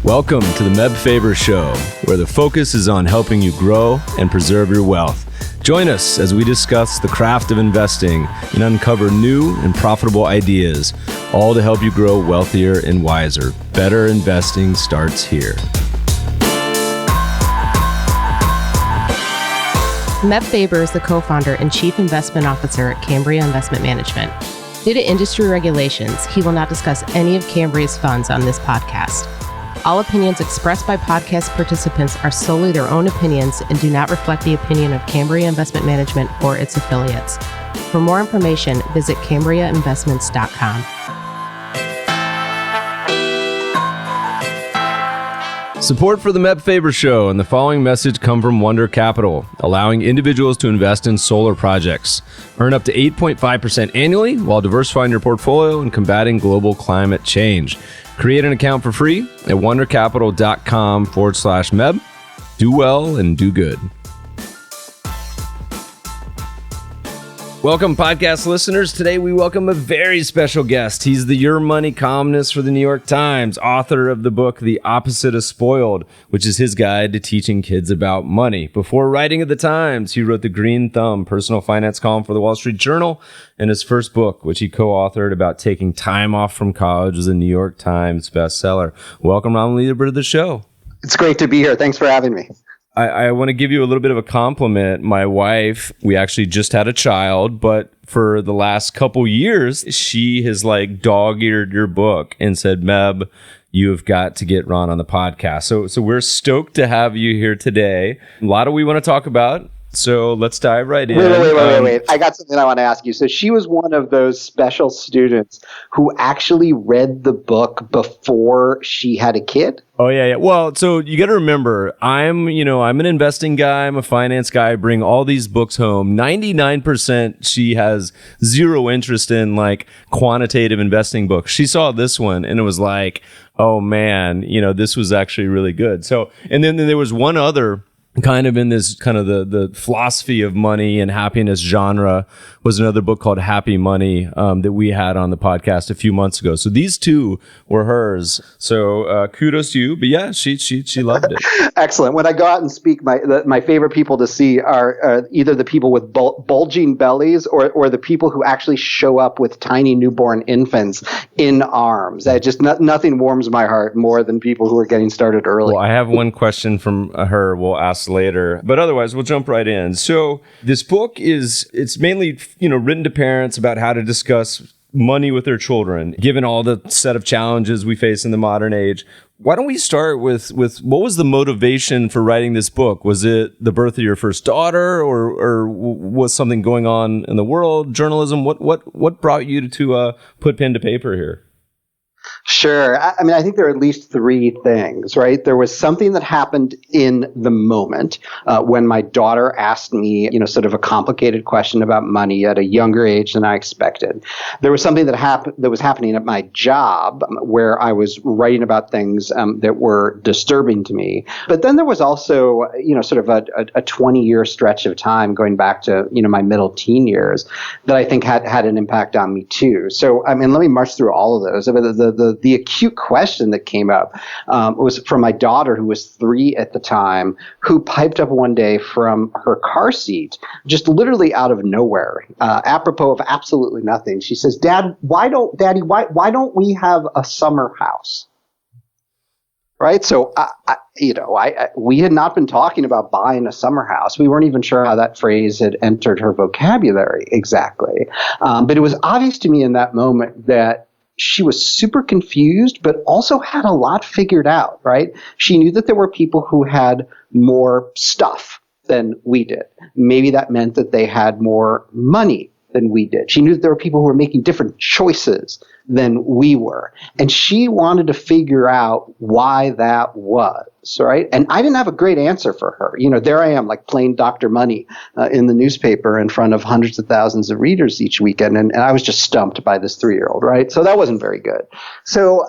Welcome to the Faber Show, where the focus is on helping you grow and preserve your wealth. Join us as we discuss the craft of investing and uncover new and profitable ideas, all to help you grow wealthier and wiser. Better investing starts here. Faber is the co-founder and chief investment officer at Cambria Investment Management. Due to industry regulations, he will not discuss any of Cambria's funds on this podcast. All opinions expressed by podcast participants are solely their own opinions and do not reflect the opinion of Cambria Investment Management or its affiliates. For more information, visit CambriaInvestments.com. Support for the Faber Show and the following message come from Wonder Capital, allowing individuals to invest in solar projects. Earn up to 8.5% annually while diversifying your portfolio and combating global climate change. Create an account for free at wondercapital.com/MEB. Do well and do good. Welcome, podcast listeners. Today we welcome a very special guest. He's the Your Money columnist for the New York Times, author of the book The Opposite of Spoiled, which is his guide to teaching kids about money. Before writing at the Times, he wrote the Green Thumb personal finance column for the Wall Street Journal, and his first book, which he co-authored about taking time off from college, was a New York Times bestseller. Welcome, Ron Lieber, to the show. It's great to be here. Thanks for having me. I want to give you a little bit of a compliment. My wife, we actually just had a child, but for the last couple years, she has dog-eared your book and said, Meb, you have got to get Ron on the podcast. So we're stoked to have you here today. A lot we want to talk about. So let's dive right in. Wait. I got something I want to ask you. So she was one of those special students who actually read the book before she had a kid? Oh, yeah. Well, so you got to remember, I'm an investing guy. I'm a finance guy. I bring all these books home. 99% she has zero interest in quantitative investing books. She saw this one and it was like, oh man, this was actually really good. So, and then there was one other kind of in this kind of the philosophy of money and happiness genre was another book called Happy Money that we had on the podcast a few months ago. So these two were hers. So kudos to you. But yeah, she loved it. Excellent. When I go out and speak, my favorite people to see are either the people with bulging bellies or the people who actually show up with tiny newborn infants in arms. Nothing warms my heart more than people who are getting started early. Well, I have one question from her we'll ask later, but otherwise we'll jump right in. So this book it's mainly written to parents about how to discuss money with their children, given all the set of challenges we face in the modern age. Why don't we start with what was the motivation for writing this book? Was it the birth of your first daughter, or was something going on in the world, journalism? What brought you to put pen to paper here? Sure. I think there are at least three things, right? There was something that happened in the moment when my daughter asked me, sort of a complicated question about money at a younger age than I expected. There was something that was happening at my job where I was writing about things that were disturbing to me. But then there was also, sort of a 20-year stretch of time going back to, my middle teen years that I think had an impact on me too. So, let me march through all of those. The acute question that came up was from my daughter, who was 3 at the time, who piped up one day from her car seat, just literally out of nowhere, apropos of absolutely nothing. She says, Daddy, why don't we have a summer house? Right. So, we had not been talking about buying a summer house. We weren't even sure how that phrase had entered her vocabulary exactly. But it was obvious to me in that moment that she was super confused, but also had a lot figured out, right? She knew that there were people who had more stuff than we did. Maybe that meant that they had more money than we did. She knew that there were people who were making different choices than we were. And she wanted to figure out why that was. values, right? And I didn't have a great answer for her. There I am, like plain Dr. Money in the newspaper in front of hundreds of thousands of readers each weekend. And I was just stumped by this 3-year-old, right? So that wasn't very good. So,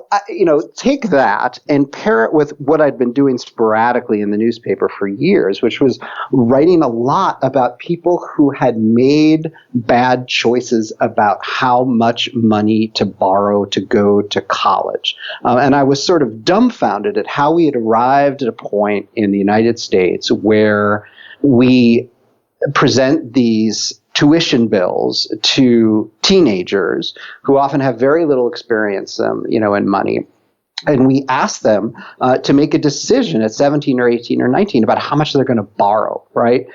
take that and pair it with what I'd been doing sporadically in the newspaper for years, which was writing a lot about people who had made bad choices about how much money to borrow to go to college. And I was sort of dumbfounded at how we had arrived at a point in the United States where we present these tuition bills to teenagers who often have very little experience, in money. And we ask them to make a decision at 17 or 18 or 19 about how much they're going to borrow, right?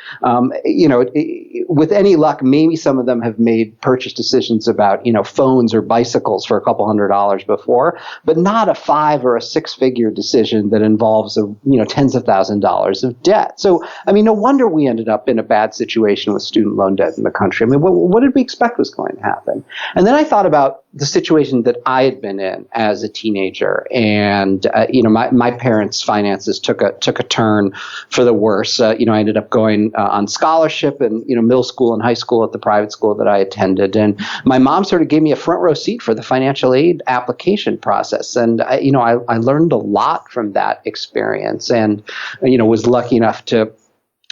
With any luck, maybe some of them have made purchase decisions about, phones or bicycles for a couple $100s before, but not a 5 or a 6-figure decision that involves, tens of $1,000s of debt. So, no wonder we ended up in a bad situation with student loan debt in the country. What did we expect was going to happen? And then I thought about the situation that I had been in as a teenager. And, my parents' finances took a turn for the worse. I ended up going on scholarship in, middle school and high school at the private school that I attended. And my mom sort of gave me a front row seat for the financial aid application process. And, I learned a lot from that experience and, was lucky enough to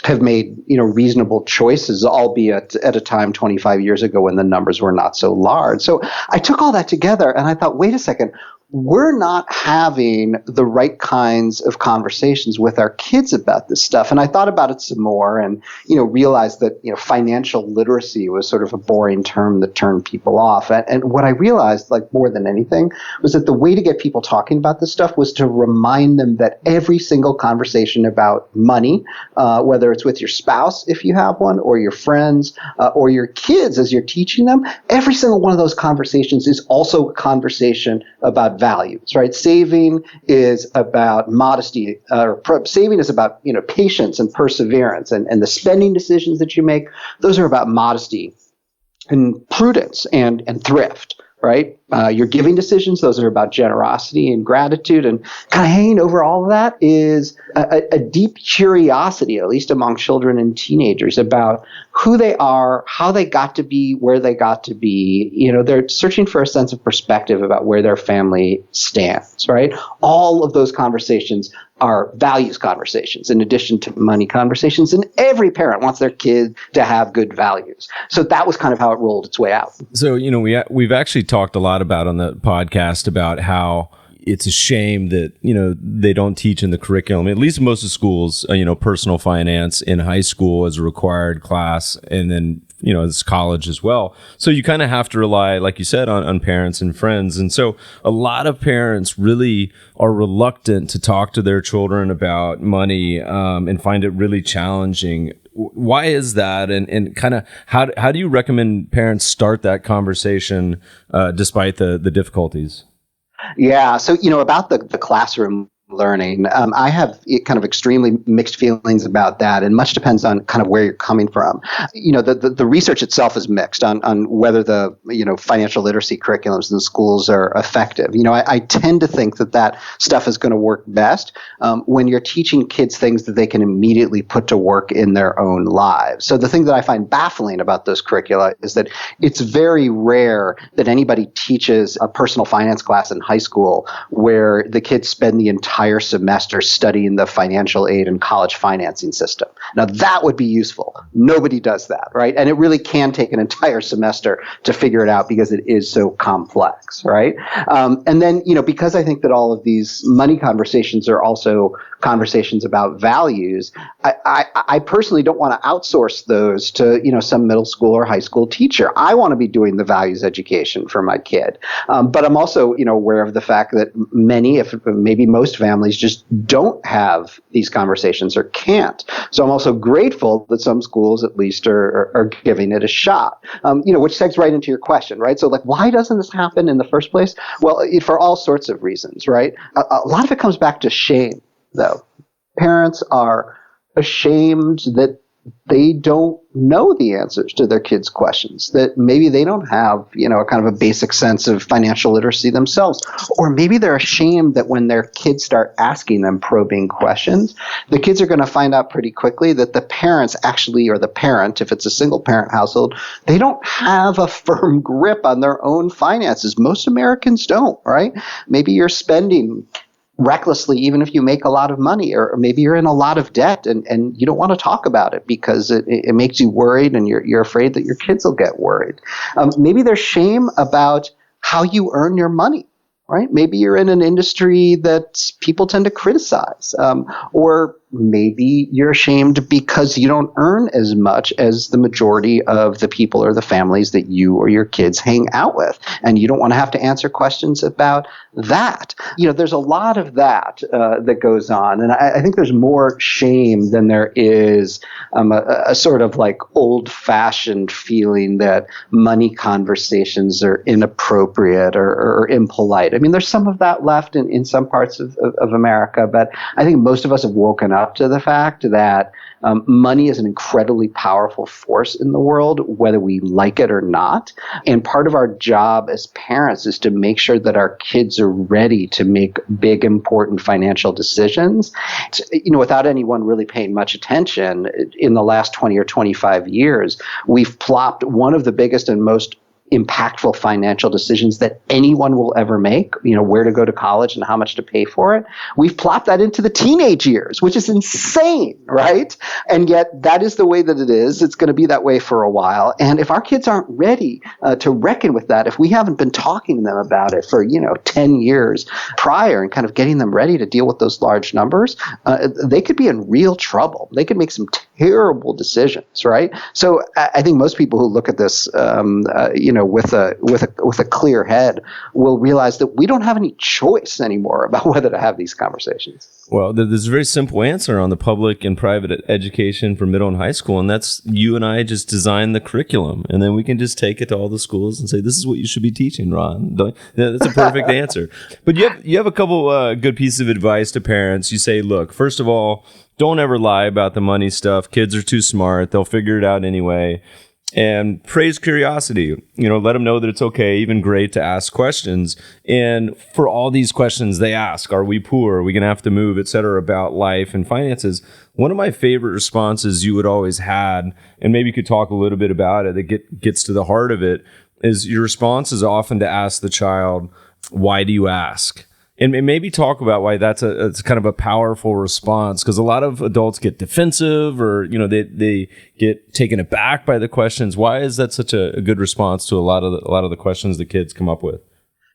have made, reasonable choices, albeit at a time 25 years ago when the numbers were not so large. So I took all that together and I thought, wait a second, we're not having the right kinds of conversations with our kids about this stuff. And I thought about it some more and, realized that, financial literacy was sort of a boring term that turned people off. And what I realized, like more than anything, was that the way to get people talking about this stuff was to remind them that every single conversation about money, whether it's with your spouse, if you have one, or your friends, or your kids as you're teaching them, every single one of those conversations is also a conversation about values, right? Saving is about modesty, saving is about, patience and perseverance, and the spending decisions that you make, those are about modesty and prudence and thrift, right? Your giving decisions, those are about generosity and gratitude, and kind of hanging over all of that is a deep curiosity, at least among children and teenagers, about who they are, how they got to be where they got to be. They're searching for a sense of perspective about where their family stands, right? All of those conversations are values conversations in addition to money conversations, and every parent wants their kid to have good values. So that was kind of how it rolled its way out. So, we've actually talked a lot about on the podcast about how it's a shame that, they don't teach in the curriculum, at least most of schools, personal finance in high school as a required class, and then, as college as well. So you kind of have to rely, like you said, on parents and friends. And so a lot of parents really are reluctant to talk to their children about money, and find it really challenging. Why is that? And kind of how do you recommend parents start that conversation, despite the difficulties? Yeah. So, about the classroom learning, I have kind of extremely mixed feelings about that, and much depends on kind of where you're coming from. The research itself is mixed on whether the financial literacy curriculums in the schools are effective. I tend to think that stuff is going to work best when you're teaching kids things that they can immediately put to work in their own lives. So the thing that I find baffling about those curricula is that it's very rare that anybody teaches a personal finance class in high school where the kids spend the entire semester studying the financial aid and college financing system. Now that would be useful. Nobody does that, right? And it really can take an entire semester to figure it out because it is so complex, right? And then, because I think that all of these money conversations are also conversations about values, I personally don't want to outsource those to, some middle school or high school teacher. I want to be doing the values education for my kid. But I'm also, aware of the fact that many, if maybe most families just don't have these conversations or can't. So I'm also grateful that some schools at least are giving it a shot, which segs right into your question, right? So why doesn't this happen in the first place? Well, for all sorts of reasons, right? A lot of it comes back to shame, though. Parents are ashamed that they don't know the answers to their kids' questions, that maybe they don't have, a kind of a basic sense of financial literacy themselves, or maybe they're ashamed that when their kids start asking them probing questions, the kids are going to find out pretty quickly that the parents actually, or the parent, if it's a single parent household, they don't have a firm grip on their own finances. Most Americans don't, right? Maybe you're spending recklessly, even if you make a lot of money, or maybe you're in a lot of debt and you don't want to talk about it because it makes you worried and you're afraid that your kids will get worried. Maybe there's shame about how you earn your money, right? Maybe you're in an industry that people tend to criticize, or maybe you're ashamed because you don't earn as much as the majority of the people or the families that you or your kids hang out with, and you don't want to have to answer questions about that. There's a lot of that that goes on, and I think there's more shame than there is a sort of like old-fashioned feeling that money conversations are inappropriate or impolite. I mean, there's some of that left in some parts of America, but I think most of us have woken up to the fact that money is an incredibly powerful force in the world, whether we like it or not. And part of our job as parents is to make sure that our kids are ready to make big, important financial decisions. Without anyone really paying much attention, in the last 20 or 25 years, we've plopped one of the biggest and most impactful financial decisions that anyone will ever make, where to go to college and how much to pay for it. We've plopped that into the teenage years, which is insane, right? And yet that is the way that it is. It's going to be that way for a while. And if our kids aren't ready to reckon with that, if we haven't been talking to them about it for, 10 years prior and kind of getting them ready to deal with those large numbers, they could be in real trouble. They could make some terrible decisions, right? So I think most people who look at this, with a clear head, will realize that we don't have any choice anymore about whether to have these conversations. Well, there's a very simple answer on the public and private education for middle and high school, and that's you and I just design the curriculum, and then we can just take it to all the schools and say, this is what you should be teaching, Ron. That's a perfect answer. But you have a couple good pieces of advice to parents. You say, look, first of all, don't ever lie about the money stuff. Kids are too smart. They'll figure it out anyway. And praise curiosity, let them know that it's okay, even great, to ask questions. And for all these questions they ask, are we poor? Are we going to have to move, et cetera, about life and finances? One of my favorite responses you would always had, and maybe you could talk a little bit about it, that gets to the heart of it, is your response is often to ask the child, why do you ask? And maybe talk about why it's kind of a powerful response, because a lot of adults get defensive or, they get taken aback by the questions. Why is that such a good response to a lot of the questions the kids come up with?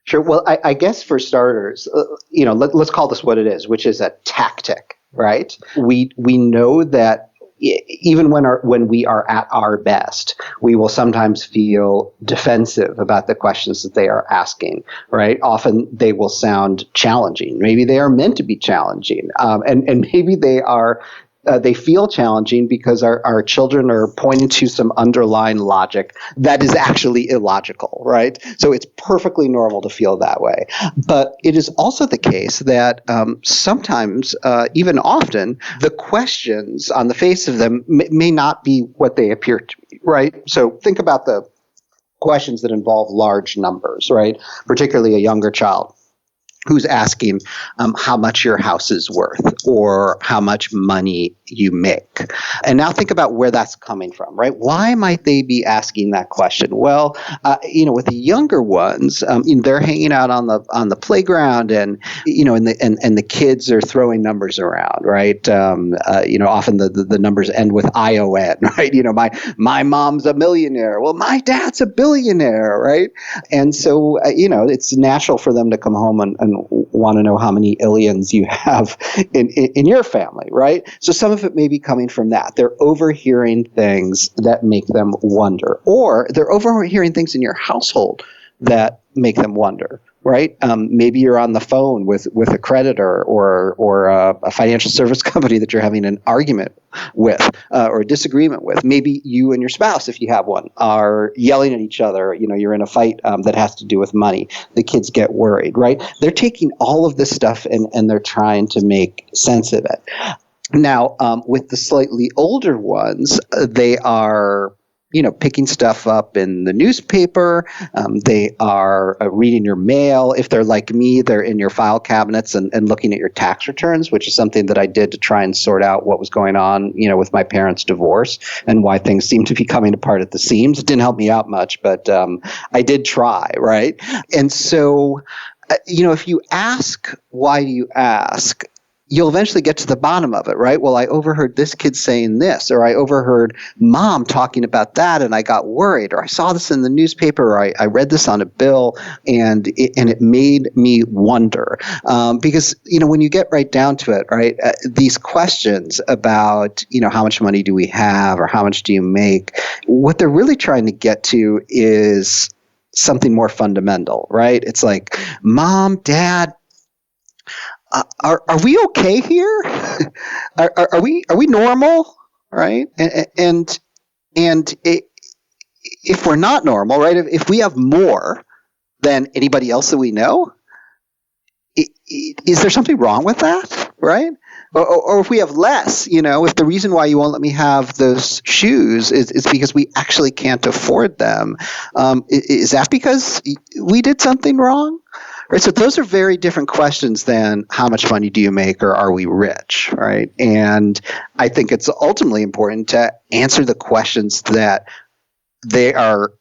Sure. Well, I guess for starters, let's call this what it is, which is a tactic, right? We know that even when we are at our best, we will sometimes feel defensive about the questions that they are asking, right? Often they will sound challenging. Maybe they are meant to be challenging. And maybe they feel challenging because our children are pointing to some underlying logic that is actually illogical, right? So it's perfectly normal to feel that way. But it is also the case that sometimes, even often, the questions on the face of them may not be what they appear to be, right? So think about the questions that involve large numbers, right? Particularly a younger child who's asking how much your house is worth or how much money you make. And now think about where that's coming from, right? Why might they be asking that question? Well, with the younger ones, they're hanging out on the playground, and and the kids are throwing numbers around, right? Often the numbers end with ION, right? My mom's a millionaire. Well, my dad's a billionaire, right? And so it's natural for them to come home and want to know how many illions you have in your family, right? So some of it may be coming from that. They're overhearing things that make them wonder, or they're overhearing things in your household that make them wonder, right? Maybe you're on the phone with a creditor or a financial service company that you're having an argument with or a disagreement with. Maybe you and your spouse, if you have one, are yelling at each other. You're in a fight that has to do with money. The kids get worried, right? They're taking all of this stuff and they're trying to make sense of it. Now, with the slightly older ones, they are, picking stuff up in the newspaper. They are reading your mail. If they're like me, they're in your file cabinets and looking at your tax returns, which is something that I did to try and sort out what was going on, with my parents' divorce and why things seemed to be coming apart at the seams. It didn't help me out much, but I did try, right? And so, if you ask, why do you ask? You'll eventually get to the bottom of it, right? Well, I overheard this kid saying this, or I overheard mom talking about that, and I got worried, or I saw this in the newspaper, or I read this on a bill, and it made me wonder. Because, when you get right down to it, right, these questions about, how much money do we have, or how much do you make, what they're really trying to get to is something more fundamental, right? It's like, Mom, Dad, are we okay here? are we normal, right? And if we're not normal, right? If we have more than anybody else that we know, is there something wrong with that, right? Or if we have less, if the reason why you won't let me have those shoes is because we actually can't afford them, is that because we did something wrong? Right, so those are very different questions than how much money do you make or are we rich, right? And I think it's ultimately important to answer the questions that they are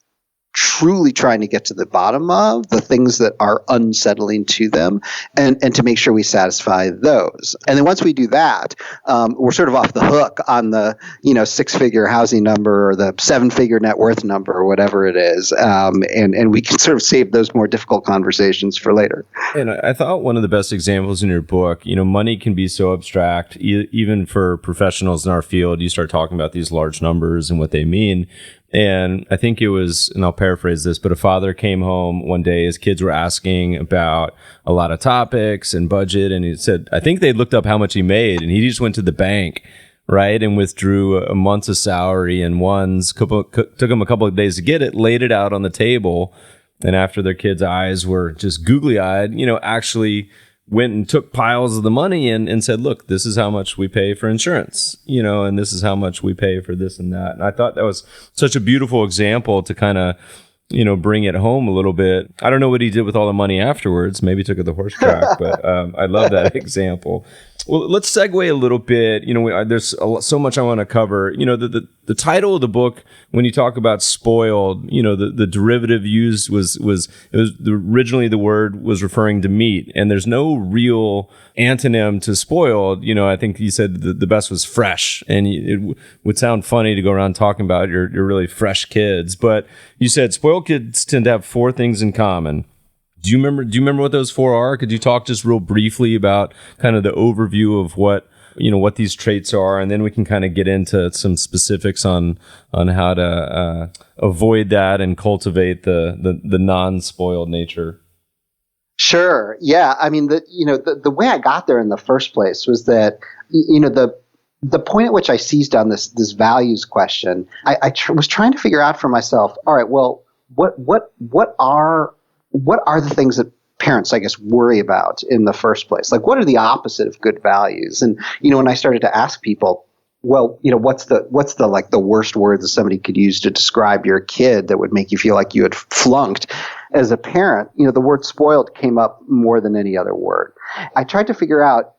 truly trying to get to the bottom of, the things that are unsettling to them, and to make sure we satisfy those. And then once we do that, we're sort of off the hook on the, six-figure housing number or the seven-figure net worth number or whatever it is. And we can sort of save those more difficult conversations for later. And I thought one of the best examples in your book, money can be so abstract, even for professionals in our field. You start talking about these large numbers and what they mean. And I think it was, and I'll paraphrase this, but a father came home one day, his kids were asking about a lot of topics and budget. And he said, I think they looked up how much he made, and he just went to the bank, right? And withdrew a month's of salary and took him a couple of days to get it, laid it out on the table. And after their kids' eyes were just googly eyed, actually went and took piles of the money and said, look, this is how much we pay for insurance, and this is how much we pay for this and that. And I thought that was such a beautiful example to kind of, bring it home a little bit. I don't know what he did with all the money afterwards. Maybe took it to the horse track, but I love that example. Well, let's segue a little bit. There's so much I want to cover. The title of the book, when you talk about spoiled, the derivative used was originally the word was referring to meat, and there's no real antonym to spoiled. I think you said the best was fresh, and it would sound funny to go around talking about your really fresh kids, but you said spoiled kids tend to have four things in common. Do you remember what those four are? Could you talk just real briefly about kind of the overview of what these traits are, and then we can kind of get into some specifics on how to avoid that and cultivate the non-spoiled nature? Sure. Yeah. I mean, the way I got there in the first place was that, the point at which I seized on this values question, I was trying to figure out for myself, all right, well, what are the things that parents, I guess, worry about in the first place? Like, what are the opposite of good values? And, when I started to ask people, well, what's the like the worst word that somebody could use to describe your kid that would make you feel like you had flunked as a parent? The word spoiled came up more than any other word. I tried to figure out,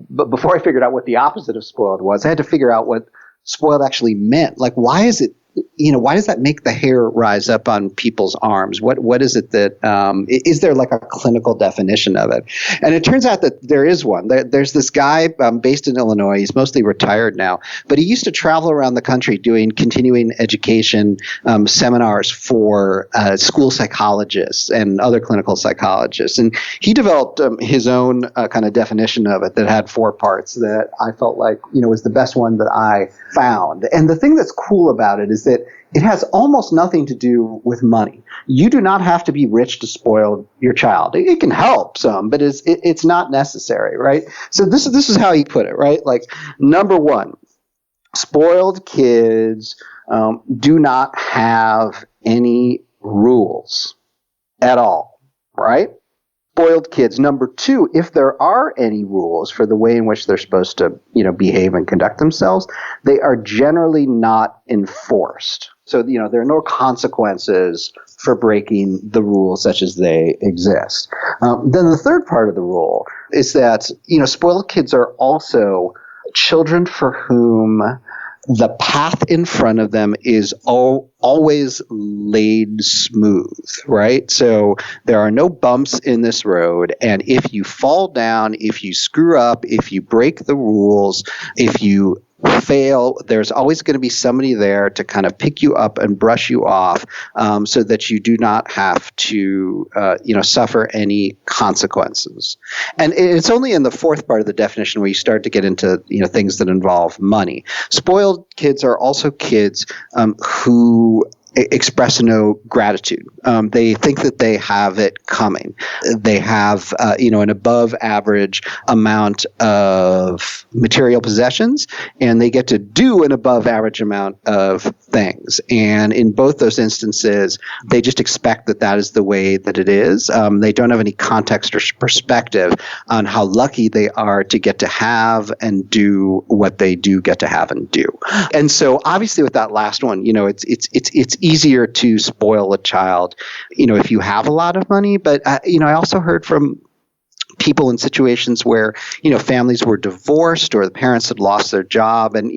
but before I figured out what the opposite of spoiled was, I had to figure out what spoiled actually meant. Like, why is it, why does that make the hair rise up on people's arms? What is it that, is there like a clinical definition of it? And it turns out that there is one. There's this guy based in Illinois. He's mostly retired now, but he used to travel around the country doing continuing education seminars for school psychologists and other clinical psychologists. And he developed his own kind of definition of it that had four parts that I felt like, was the best one that I found. And the thing that's cool about it is that it has almost nothing to do with money. You do not have to be rich to spoil your child. It can help some, but it's not necessary, right? So this is how he put it, right? Like, number one, spoiled kids do not have any rules at all, right? spoiled kids. Number two, if there are any rules for the way in which they're supposed to, behave and conduct themselves, they are generally not enforced. So, there are no consequences for breaking the rules such as they exist. Then the third part of the rule is that, spoiled kids are also children for whom the path in front of them is always laid smooth, right? So there are no bumps in this road. And if you fall down, if you screw up, if you break the rules, if you fail, there's always going to be somebody there to kind of pick you up and brush you off, so that you do not have to, suffer any consequences. And it's only in the fourth part of the definition where you start to get into, things that involve money. Spoiled kids are also kids who express no gratitude. They think that they have it coming. They have, an above average amount of material possessions, and they get to do an above average amount of things. And in both those instances, they just expect that that is the way that it is. They don't have any context or perspective on how lucky they are to get to have and do what they do get to have and do. And so obviously with that last one, it's easier to spoil a child, if you have a lot of money. But, I also heard from people in situations where, families were divorced or the parents had lost their job, and,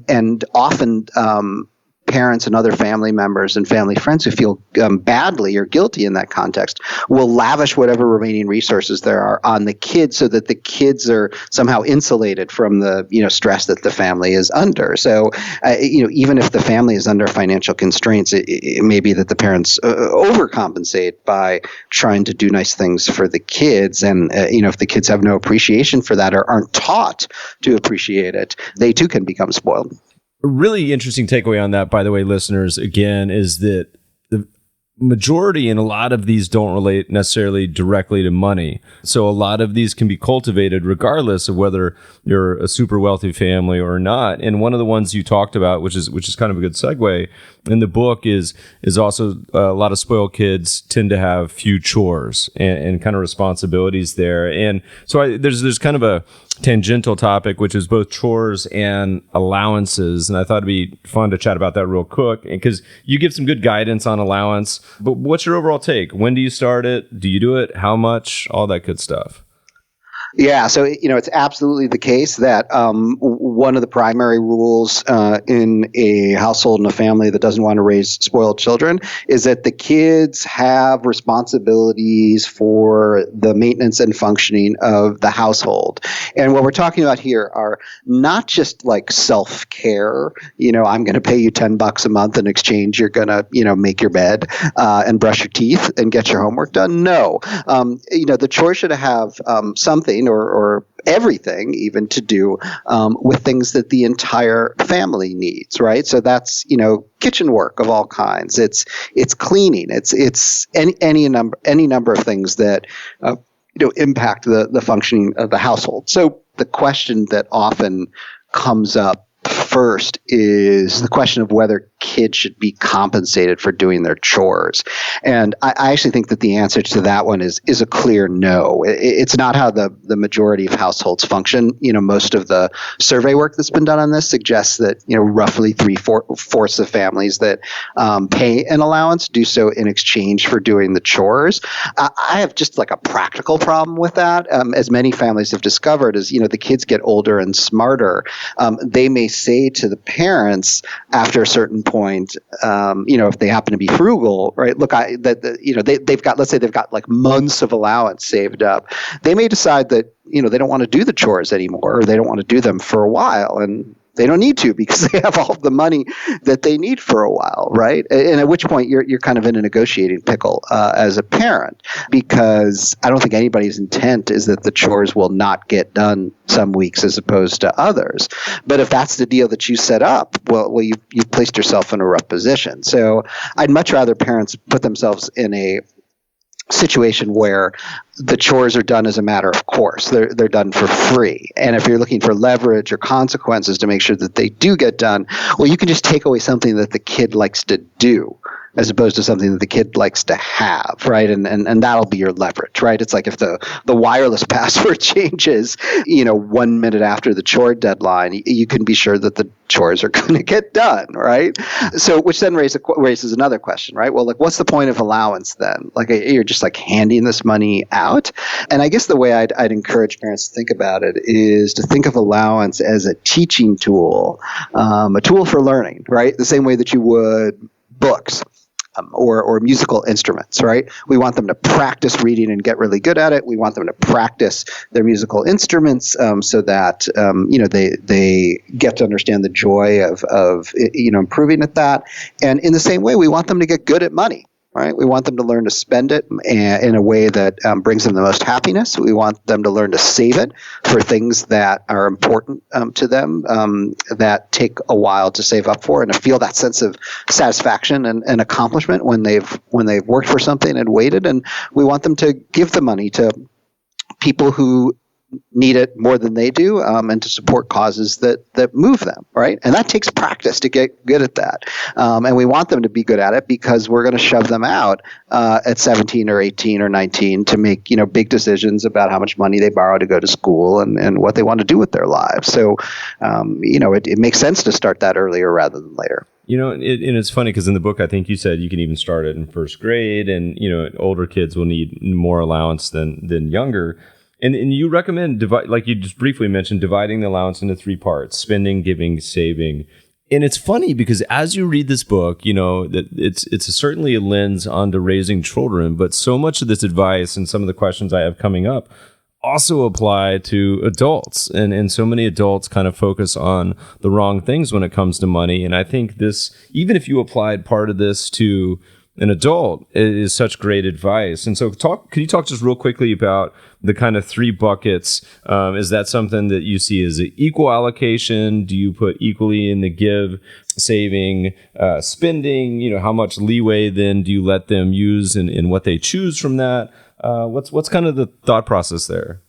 and often, parents and other family members and family friends who feel badly or guilty in that context will lavish whatever remaining resources there are on the kids so that the kids are somehow insulated from the stress that the family is under. So even if the family is under financial constraints, it may be that the parents overcompensate by trying to do nice things for the kids, and if the kids have no appreciation for that or aren't taught to appreciate it, they too can become spoiled. A really interesting takeaway on that, by the way, listeners, again, is that the majority and a lot of these don't relate necessarily directly to money. So a lot of these can be cultivated regardless of whether you're a super wealthy family or not. And one of the ones you talked about, which is kind of a good segue in the book, is also a lot of spoiled kids tend to have few chores and kind of responsibilities there. And so there's kind of a tangential topic, which is both chores and allowances. And I thought it'd be fun to chat about that real quick, because you give some good guidance on allowance. But what's your overall take? When do you start it? Do you do it? How much? All that good stuff. Yeah, so it's absolutely the case that one of the primary rules in a household and a family that doesn't want to raise spoiled children is that the kids have responsibilities for the maintenance and functioning of the household. And what we're talking about here are not just like self-care. I'm going to pay you $10 a month in exchange. You're going to make your bed and brush your teeth and get your homework done. No, the chores should have something or everything even to do with things that the entire family needs, right? So that's, kitchen work of all kinds. It's cleaning. It's any number of things that, impact the functioning of the household. So the question that often comes up first is the question of whether kids should be compensated for doing their chores. And I actually think that the answer to that one is a clear no. It's not how the majority of households function. Most of the survey work that's been done on this suggests that, roughly 3/4 of families that pay an allowance do so in exchange for doing the chores. I have just like a practical problem with that. As many families have discovered, as the kids get older and smarter, they may say to the parents after a certain point, if they happen to be frugal, right? Look, they've got, let's say they've got like months of allowance saved up. They may decide that, they don't want to do the chores anymore, or they don't want to do them for a while, and they don't need to because they have all the money that they need for a while, right? And at which point you're kind of in a negotiating pickle as a parent, because I don't think anybody's intent is that the chores will not get done some weeks as opposed to others. But if that's the deal that you set up, well, you've placed yourself in a rough position. So I'd much rather parents put themselves in a situation where the chores are done as a matter of course. They're done for free. And if you're looking for leverage or consequences to make sure that they do get done, well, you can just take away something that the kid likes to do. as opposed to something that the kid likes to have, right? And that'll be your leverage, right? It's like if the wireless password changes, 1 minute after the chore deadline, you can be sure that the chores are going to get done, right? So, which then raises another question, right? Well, like, what's the point of allowance then? Like, you're just like handing this money out. And I guess the way I'd encourage parents to think about it is to think of allowance as a teaching tool, a tool for learning, right? The same way that you would books. Or musical instruments, right? We want them to practice reading and get really good at it. We want them to practice their musical instruments so that they get to understand the joy of improving at that. And in the same way, we want them to get good at money. Right? We want them to learn to spend it in a way that brings them the most happiness. We want them to learn to save it for things that are important to them, that take a while to save up for, and to feel that sense of satisfaction and accomplishment when they've worked for something and waited. And we want them to give the money to people who need it more than they do, and to support causes that move them, right? And that takes practice to get good at that. And we want them to be good at it because we're going to shove them out at 17 or 18 or 19 to make, big decisions about how much money they borrow to go to school and what they want to do with their lives. So, it makes sense to start that earlier rather than later. And it's funny because in the book, I think you said you can even start it in first grade, and, older kids will need more allowance than younger. And you recommend, like you just briefly mentioned, dividing the allowance into 3 parts: spending, giving, saving. And it's funny because as you read this book, that it's certainly a lens onto raising children, but so much of this advice and some of the questions I have coming up also apply to adults. And so many adults kind of focus on the wrong things when it comes to money. And I think this, even if you applied part of this to an adult, is such great advice. And so could you talk just real quickly about the kind of 3 buckets? Is that something that you see as an equal allocation? Do you put equally in the give, saving, spending? How much leeway then do you let them use in what they choose from that? What's kind of the thought process there?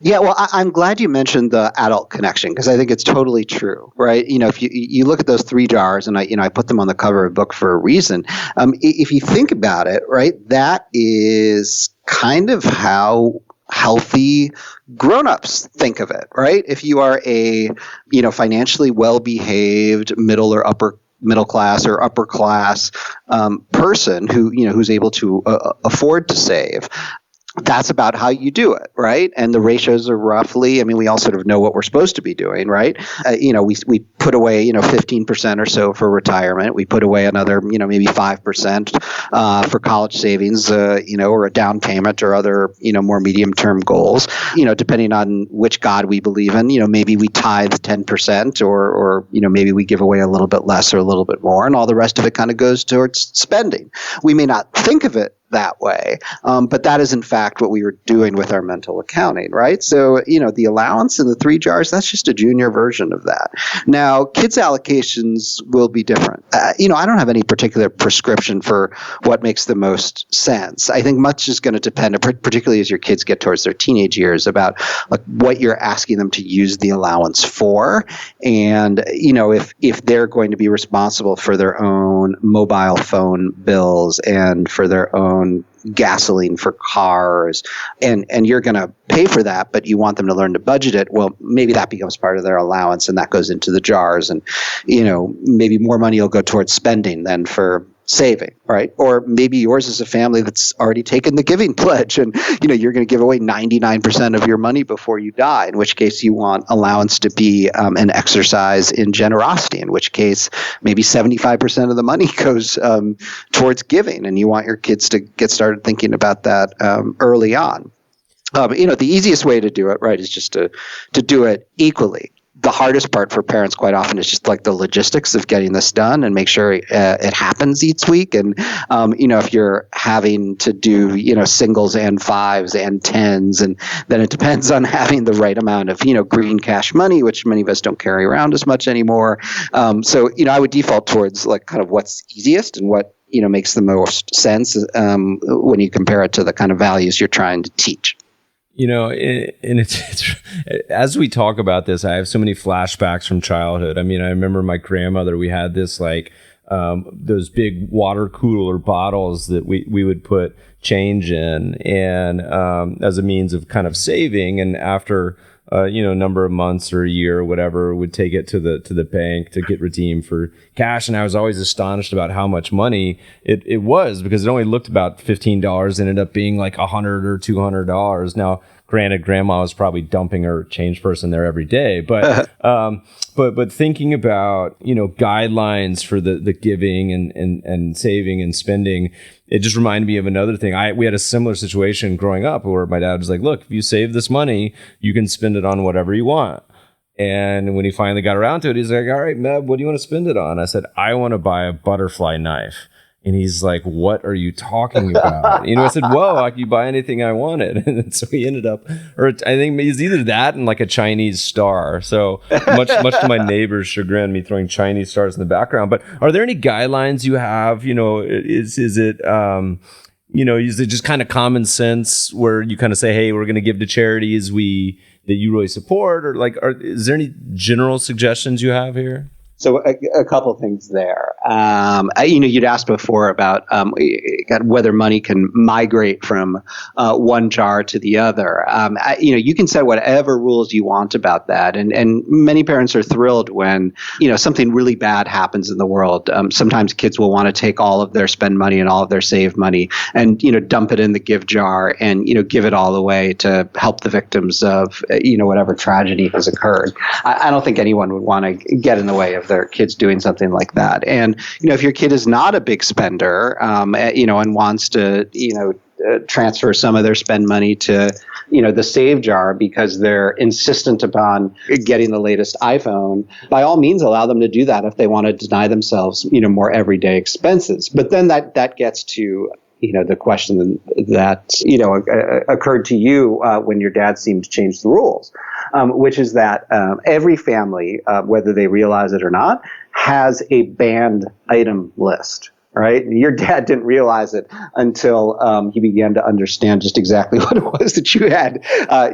Yeah, well, I'm glad you mentioned the adult connection because I think it's totally true, right? If you look at those 3 jars, and I put them on the cover of the book for a reason. If you think about it, right, that is kind of how healthy grown-ups think of it, right? If you are a financially well-behaved middle or upper middle class or upper class person who's able to afford to save, that's about how you do it, right? And the ratios are roughly, we all sort of know what we're supposed to be doing, right? We put away, 15% or so for retirement. We put away another, maybe 5% for college savings, or a down payment or other, more medium-term goals. Depending on which God we believe in, maybe we tithe 10% or maybe we give away a little bit less or a little bit more, and all the rest of it kind of goes towards spending. We may not think of it that way. But that is in fact what we were doing with our mental accounting, right? So, the allowance in the 3 jars, that's just a junior version of that. Now, kids' allocations will be different. I don't have any particular prescription for what makes the most sense. I think much is going to depend, particularly as your kids get towards their teenage years, about like what you're asking them to use the allowance for. And, if they're going to be responsible for their own mobile phone bills and for their own gasoline for cars, and you're going to pay for that, but you want them to learn to budget it, well, maybe that becomes part of their allowance and that goes into the jars, and maybe more money will go towards spending than for saving, right? Or maybe yours is a family that's already taken the giving pledge and you're going to give away 99% of your money before you die, in which case you want allowance to be an exercise in generosity, in which case maybe 75% of the money goes towards giving, and you want your kids to get started thinking about that early on. The easiest way to do it, right, is just to do it equally. The hardest part for parents quite often is just like the logistics of getting this done and make sure it happens each week. And, if you're having to do, singles and 5s and 10s, and then it depends on having the right amount of, green cash money, which many of us don't carry around as much anymore. So, I would default towards like kind of what's easiest and what, makes the most sense when you compare it to the kind of values you're trying to teach. And it's as we talk about this, I have so many flashbacks from childhood. I remember my grandmother, we had this like those big water cooler bottles that we would put change in, and as a means of kind of saving. And after a number of months or a year or whatever, would take it to the bank to get redeemed for cash. And I was always astonished about how much money it was, because it only looked about $15, ended up being like $100 or $200. Now, granted, grandma was probably dumping her change purse in there every day, but but thinking about guidelines for the giving and saving and spending, it just reminded me of another thing. We had a similar situation growing up where my dad was like, "Look, if you save this money, you can spend it on whatever you want." And when he finally got around to it, he's like, "All right, Meb, what do you want to spend it on?" I said, "I want to buy a butterfly knife." And he's like, "What are you talking about?" I said, "Well, I could buy anything I wanted." And so he ended up, or I think it's either that and like a Chinese star. So much to my neighbor's chagrin, me throwing Chinese stars in the background. But are there any guidelines you have? Is it just kind of common sense where you kind of say, "Hey, we're going to give to charities that you really support," or is there any general suggestions you have here? So a couple of things there. You'd asked before about whether money can migrate from one jar to the other. You can set whatever rules you want about that, and many parents are thrilled when something really bad happens in the world. Sometimes kids will want to take all of their spend money and all of their save money and dump it in the give jar and give it all away to help the victims of whatever tragedy has occurred. I don't think anyone would want to get in the way of their kids doing something like that. And if your kid is not a big spender, and wants to transfer some of their spend money to the save jar because they're insistent upon getting the latest iPhone, by all means allow them to do that if they want to deny themselves more everyday expenses. But then that gets to the question that occurred to you when your dad seemed to change the rules, which is that every family, whether they realize it or not, has a banned item list. Right? Your dad didn't realize it until he began to understand just exactly what it was that you had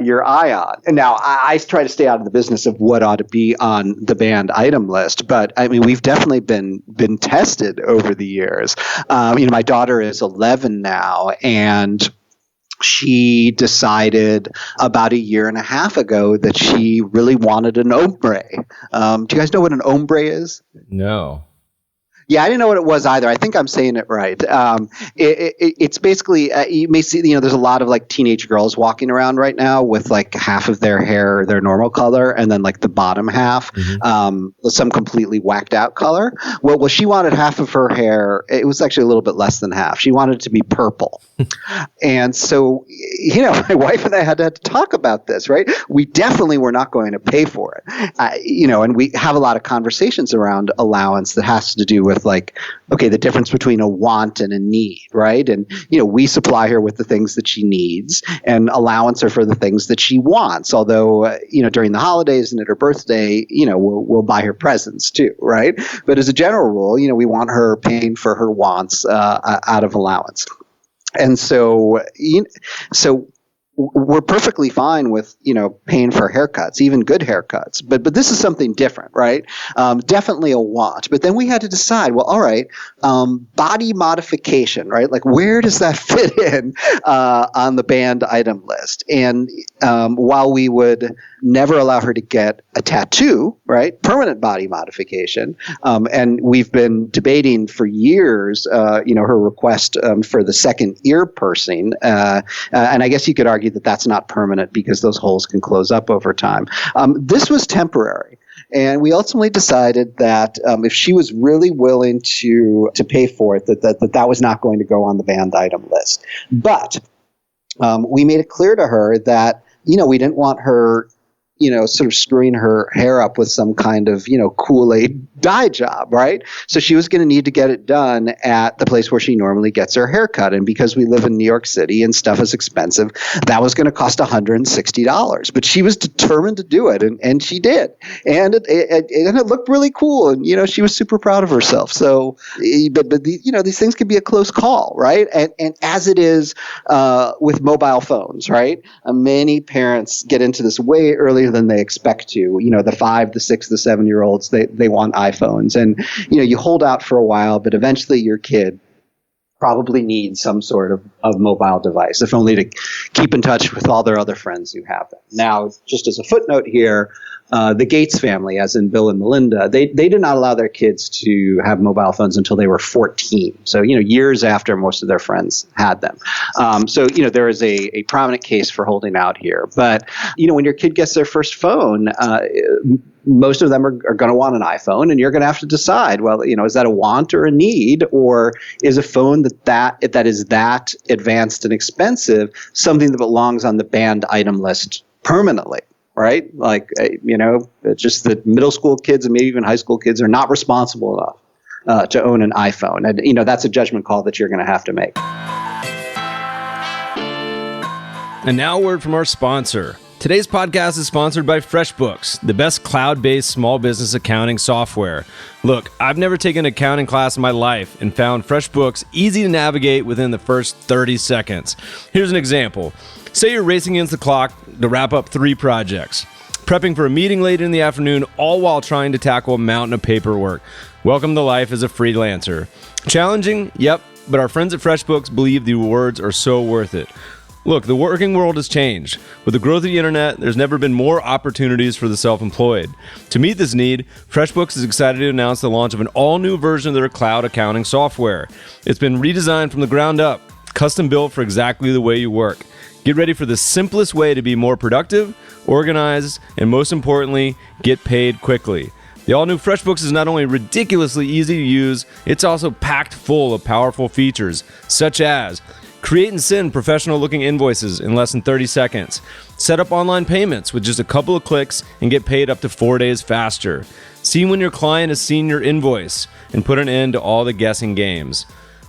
your eye on. And now I try to stay out of the business of what ought to be on the banned item list, but I mean we've definitely been tested over the years. My daughter is 11 now, and she decided about a year and a half ago that she really wanted an ombre. Do you guys know what an ombre is? No. Yeah, I didn't know what it was either. I think I'm saying it right. It's basically, you may see, there's a lot of like teenage girls walking around right now with like half of their hair their normal color and then like the bottom half some completely whacked out color. Well, she wanted half of her hair. It was actually a little bit less than half. She wanted it to be purple. And so, my wife and I had to talk about this, right? We definitely were not going to pay for it. And we have a lot of conversations around allowance that has to do with like, okay, the difference between a want and a need, right? And, we supply her with the things that she needs and allowance her for the things that she wants. Although, during the holidays and at her birthday, we'll buy her presents too, right? But as a general rule, we want her paying for her wants out of allowance. And so we're perfectly fine with, paying for haircuts, even good haircuts. But this is something different, right? Definitely a want. But then we had to decide, well, all right, body modification, right? Like where does that fit in on the banned item list? And while we would never allow her to get a tattoo, right? Permanent body modification. And we've been debating for years, her request for the second ear piercing. And I guess you could argue that that's not permanent because those holes can close up over time. This was temporary. And we ultimately decided that if she was really willing to pay for it, that was not going to go on the banned item list. But we made it clear to her that, we didn't want her sort of screwing her hair up with some kind of, Kool-Aid dye job, right? So she was going to need to get it done at the place where she normally gets her hair cut. And because we live in New York City and stuff is expensive, that was going to cost $160. But she was determined to do it, and she did. And it looked really cool. And, she was super proud of herself. So, but these things can be a close call, right? And as it is with mobile phones, right? Many parents get into this way earlier sooner than they expect to. The 5, the 6, the 7-year-olds, they want iPhones. And, you hold out for a while, but eventually your kid probably needs some sort of mobile device, if only to keep in touch with all their other friends who have them. Now, just as a footnote here, the Gates family, as in Bill and Melinda, they did not allow their kids to have mobile phones until they were 14. So, years after most of their friends had them. So, there is a prominent case for holding out here. But, when your kid gets their first phone, most of them are going to want an iPhone, and you're going to have to decide, well, is that a want or a need, or is a phone that is that advanced and expensive something that belongs on the banned item list permanently? Right? Like, just that middle school kids and maybe even high school kids are not responsible enough to own an iPhone. And, that's a judgment call that you're going to have to make. And now a word from our sponsor. Today's podcast is sponsored by FreshBooks, the best cloud-based small business accounting software. Look, I've never taken an accounting class in my life and found FreshBooks easy to navigate within the first 30 seconds. Here's an example. Say you're racing against the clock to wrap up 3 projects, prepping for a meeting late in the afternoon, all while trying to tackle a mountain of paperwork. Welcome to life as a freelancer. Challenging? Yep, but our friends at FreshBooks believe the rewards are so worth it. Look, the working world has changed. With the growth of the internet, there's never been more opportunities for the self-employed. To meet this need, FreshBooks is excited to announce the launch of an all-new version of their cloud accounting software. It's been redesigned from the ground up, custom built for exactly the way you work. Get ready for the simplest way to be more productive, organized, and most importantly, get paid quickly. The all-new FreshBooks is not only ridiculously easy to use, it's also packed full of powerful features, such as create and send professional-looking invoices in less than 30 seconds. Set up online payments with just a couple of clicks and get paid up to 4 days faster. See when your client has seen your invoice and put an end to all the guessing games.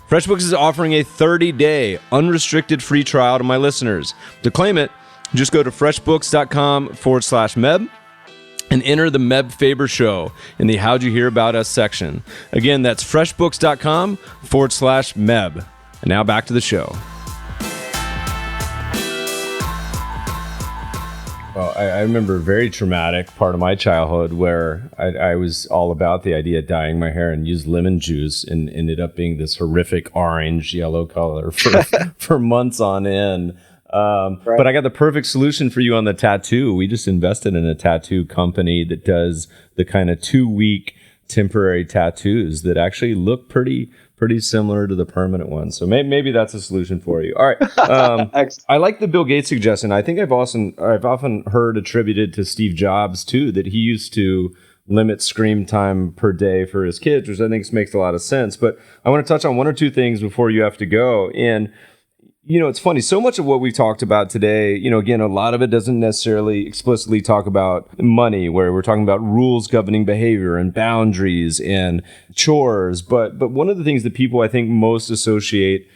FreshBooks is offering a 30-day unrestricted free trial to my listeners. To claim it, just go to freshbooks.com/Meb and enter the Meb Faber Show in the How'd You Hear About Us section. Again, that's freshbooks.com/Meb. And now back to the show. Well, I remember a very traumatic part of my childhood where I was all about the idea of dyeing my hair and used lemon juice and ended up being this horrific orange, yellow color for months on end. Right. But I got the perfect solution for you on the tattoo. We just invested in a tattoo company that does the kind of 2-week temporary tattoos that actually look pretty similar to the permanent ones. So maybe that's a solution for you. All right. I like the Bill Gates suggestion. I think I've often heard attributed to Steve Jobs too, that he used to limit screen time per day for his kids, which I think makes a lot of sense. But I want to touch on 1 or 2 things before you have to go. And it's funny. So much of what we've talked about today, again, a lot of it doesn't necessarily explicitly talk about money, where we're talking about rules governing behavior and boundaries and chores. But one of the things that people, I think, most associate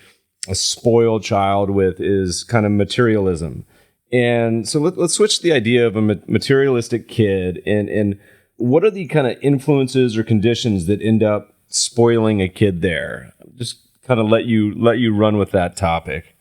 a spoiled child with is kind of materialism. And so let's switch to the idea of a materialistic kid. And what are the kind of influences or conditions that end up spoiling a kid there? Just kind of let you run with that topic.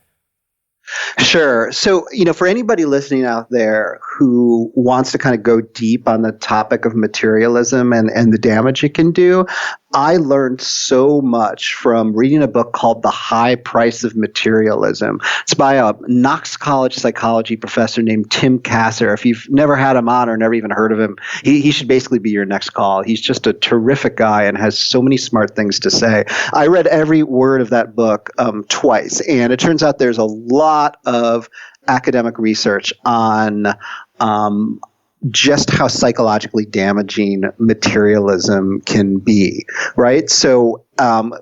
Sure. So, for anybody listening out there who wants to kind of go deep on the topic of materialism and the damage it can do, I learned so much from reading a book called The High Price of Materialism. It's by a Knox College psychology professor named Tim Kasser. If you've never had him on or never even heard of him, he should basically be your next call. He's just a terrific guy and has so many smart things to say. I read every word of that book twice, and it turns out there's a lot of academic research on just how psychologically damaging materialism can be, right? So,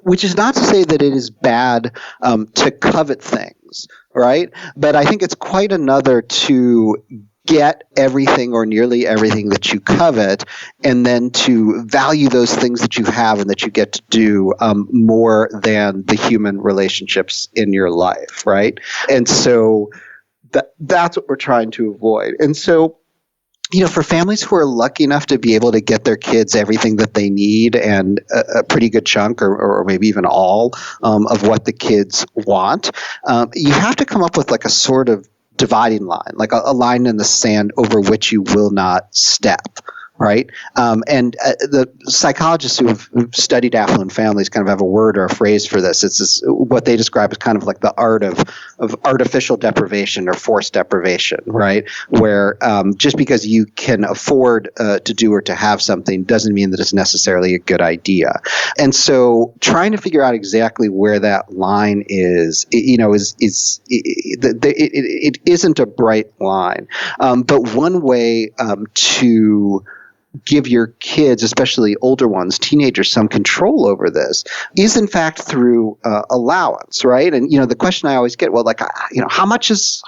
which is not to say that it is bad to covet things, right? But I think it's quite another to get everything or nearly everything that you covet, and then to value those things that you have and that you get to do more than the human relationships in your life, right? And so that's what we're trying to avoid. And so, for families who are lucky enough to be able to get their kids everything that they need and a pretty good chunk or maybe even all of what the kids want, you have to come up with like a sort of dividing line, like a line in the sand over which you will not step. Right. The psychologists who've studied affluent families kind of have a word or a phrase for this. It's what they describe as kind of like the art of artificial deprivation or forced deprivation, right? Where just because you can afford to do or to have something doesn't mean that it's necessarily a good idea. And so trying to figure out exactly where that line is, it isn't a bright line. But one way to give your kids, especially older ones, teenagers, some control over this is in fact through allowance, right? And the question I always get, well, like, how much is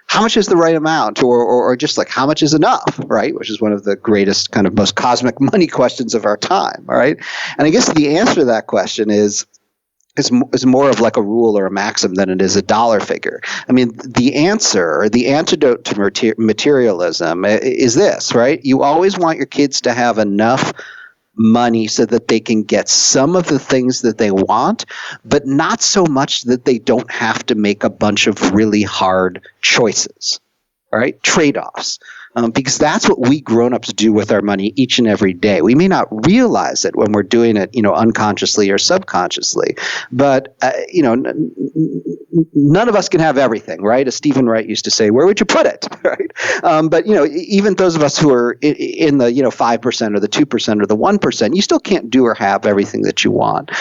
the right amount, or just like how much is enough, right? Which is one of the greatest kind of most cosmic money questions of our time, right? And I guess the answer to that question is more of like a rule or a maxim than it is a dollar figure. I mean, the answer, or the antidote to materialism is this, right? You always want your kids to have enough money so that they can get some of the things that they want, but not so much that they don't have to make a bunch of really hard choices, right? Trade-offs. Because that's what we grown-ups do with our money each and every day. We may not realize it when we're doing it, unconsciously or subconsciously, but none of us can have everything, right? As Stephen Wright used to say, where would you put it, right? But even those of us who are in the 5% or the 2% or the 1%, you still can't do or have everything that you want.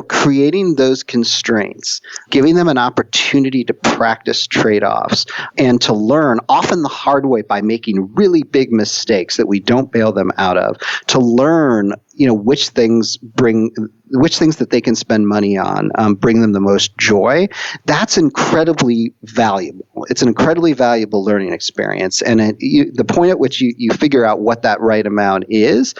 Creating those constraints, giving them an opportunity to practice trade-offs and to learn, often the hard way by making really big mistakes that we don't bail them out of, to learn, which things that they can spend money on bring them the most joy. That's incredibly valuable. It's an incredibly valuable learning experience. And the point at which you figure out what that right amount is,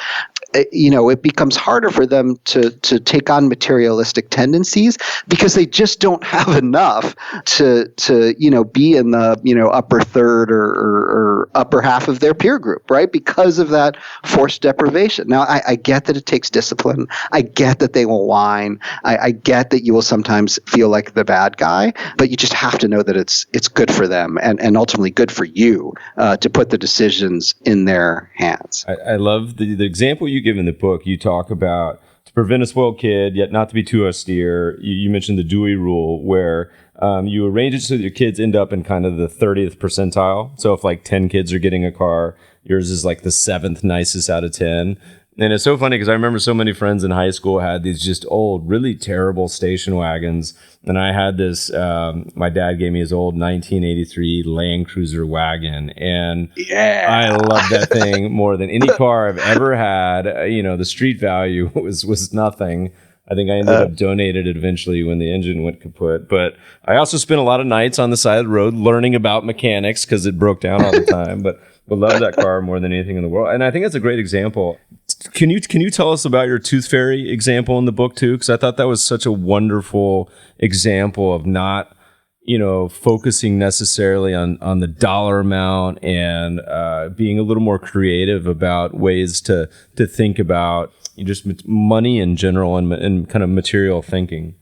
it becomes harder for them to take on materialistic tendencies because they just don't have enough to be in the upper third or upper half of their peer group, right? Because of that forced deprivation. Now, I get that it takes discipline. I get that they will whine. I get that you will sometimes feel like the bad guy, but you just have to know that it's good for them and ultimately good for you to put the decisions in their hands. I love the example you give in the book. You talk about to prevent a spoiled kid, yet not to be too austere. You mentioned the Dewey Rule, where you arrange it so that your kids end up in kind of the 30th percentile. So if like 10 kids are getting a car, yours is like the 7th nicest out of 10. And it's so funny because I remember so many friends in high school had these just old, really terrible station wagons. And I had this, my dad gave me his old 1983 Land Cruiser wagon. And I love that thing more than any car I've ever had. The street value was nothing. I think I ended up donated it eventually when the engine went kaput. But I also spent a lot of nights on the side of the road learning about mechanics because it broke down all the time. But love that car more than anything in the world. And I think that's a great example. Can you tell us about your Toothfairy example in the book too? Because I thought that was such a wonderful example of not, focusing necessarily on the dollar amount and being a little more creative about ways to think about just money in general and kind of material thinking.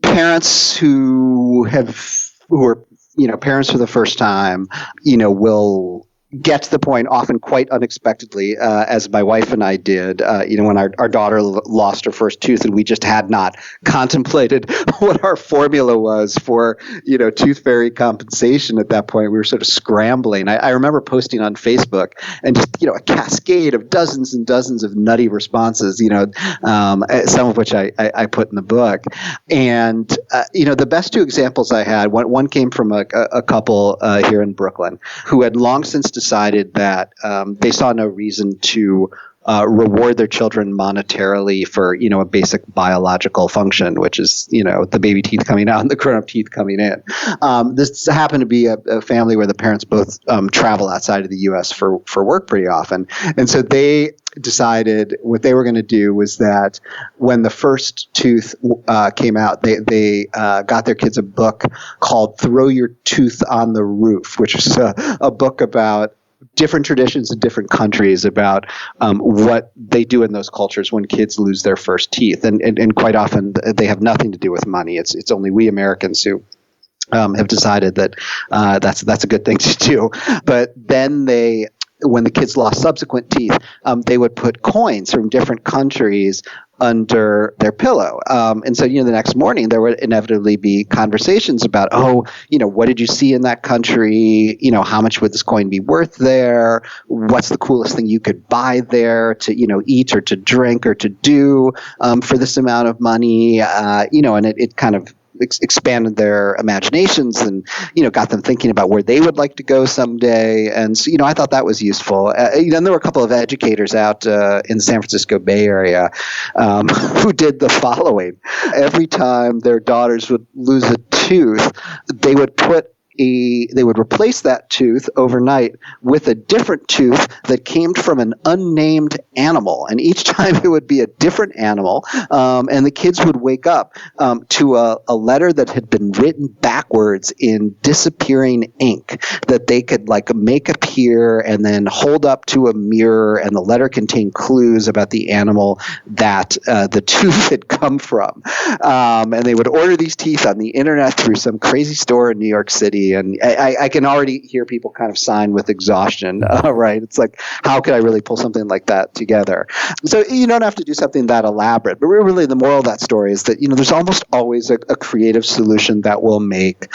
Parents who are parents for the first time, will get to the point often quite unexpectedly, as my wife and I did, when our daughter lost her first tooth and we just had not contemplated what our formula was for, Toothfairy compensation at that point. We were sort of scrambling. I remember posting on Facebook and just, a cascade of dozens and dozens of nutty responses, some of which I put in the book. And, the best two examples I had, one came from a couple here in Brooklyn who had long since decided that they saw no reason to reward their children monetarily for, a basic biological function, which is, the baby teeth coming out and the grown-up teeth coming in. This happened to be a family where the parents both travel outside of the U.S. for work pretty often. And so they decided what they were going to do was that when the first tooth came out, they got their kids a book called Throw Your Tooth on the Roof, which is a book about different traditions in different countries about what they do in those cultures when kids lose their first teeth. And quite often they have nothing to do with money. It's only we Americans who have decided that that's a good thing to do. But then when the kids lost subsequent teeth, they would put coins from different countries under their pillow. And so, the next morning there would inevitably be conversations about, what did you see in that country? How much would this coin be worth there? What's the coolest thing you could buy there to, eat or to drink or to do for this amount of money? And it kind of expanded their imaginations and, got them thinking about where they would like to go someday. And so, I thought that was useful. Then there were a couple of educators out in the San Francisco Bay Area who did the following. Every time their daughters would lose a tooth, they would replace that tooth overnight with a different tooth that came from an unnamed animal. And each time it would be a different animal. And the kids would wake up to a letter that had been written backwards in disappearing ink that they could make appear and then hold up to a mirror. And the letter contained clues about the animal that the tooth had come from. And they would order these teeth on the internet through some crazy store in New York City. And I can already hear people kind of sign with exhaustion, right? It's like, how could I really pull something like that together? So you don't have to do something that elaborate, but really the moral of that story is that, there's almost always a creative solution that will make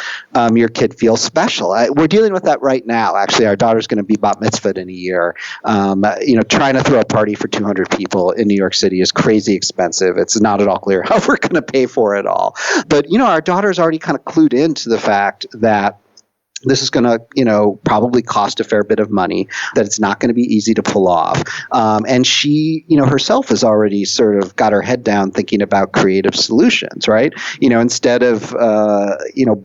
your kid feel special. We're dealing with that right now. Actually, our daughter's going to be bat mitzvahed in a year. Trying to throw a party for 200 people in New York City is crazy expensive. It's not at all clear how we're going to pay for it all. But, our daughter's already kind of clued into the fact that this is going to, probably cost a fair bit of money, that it's not going to be easy to pull off. And she, herself has already sort of got her head down thinking about creative solutions, right? Instead of,